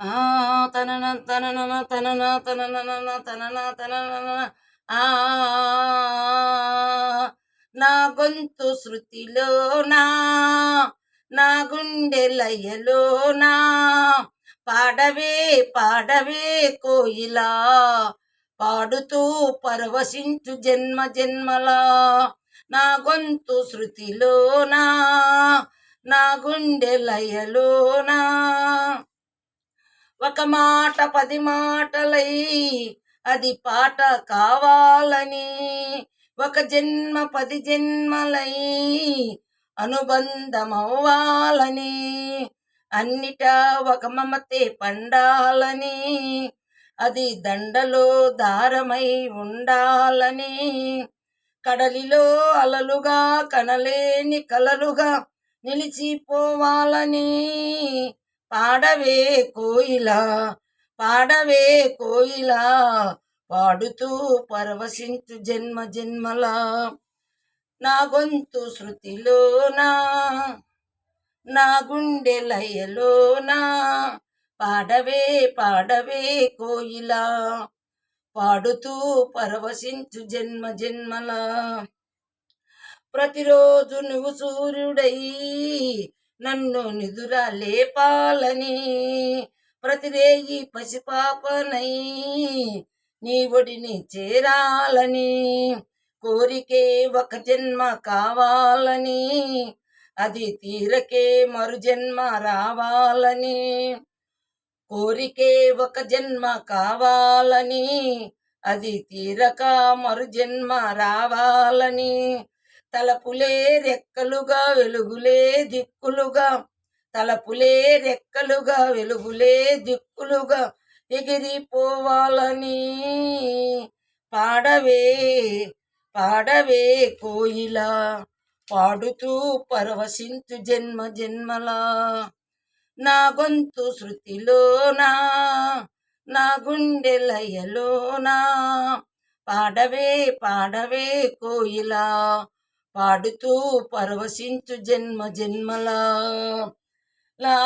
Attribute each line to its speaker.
Speaker 1: ఆ తనన తననన తనన తననన తనన తననన ఆ నా గొంతు శృతిలోనా నా గుండె లయలోనా పాడవే పాడవే కోయిలా పాడుతూ పరవశించు జన్మ జన్మలా నా గొంతు శృతిలోనా నా గుండె లయలోనా ఒక మాట 10 మాటలై అది పాట కావాలని ఒక జన్మ 10 జన్మలై అనుబంధమవ్వాలని అన్నిటా ఒక మమతే పండాలని అది దండలో దారమై ఉండాలని కడలిలో అలలుగా కనలేని కలలుగా నిలిచిపోవాలని పాడవే కోయిలా పాడవే కోయిలా పాడుతూ పరవశించు జన్మ జన్మలా నా గొంతు శృతిలోనా నా గుండె లయలోనా పాడవే పాడవే కోయిలా పాడుతూ పరవశించు జన్మ జన్మలా ప్రతిరోజు నువ్వు సూర్యుడై నన్ను నిదుర లేపాలని ప్రతిరేయి పసిపాపనై నీ ఒడిని చేరాలని కోరికే ఒక జన్మ కావాలని అది తీరకే మరు జన్మ రావాలని కోరికే ఒక జన్మ కావాలని అది తీరక మరు జన్మ రావాలని తలపులే రెక్కలుగా వెలుగులే దిక్కులుగా తలపులే రెక్కలుగా వెలుగులే దిక్కులుగా ఎగిరిపోవాలని పాడవే పాడవే కోయిలా పాడుతూ పరవశించు జన్మ జన్మలా నా గొంతు శృతిలోనా నా గుండె లయలోనా పాడవే పాడవే కోయిలా పాడుతూ పరవశించు జన్మ జన్మలా లా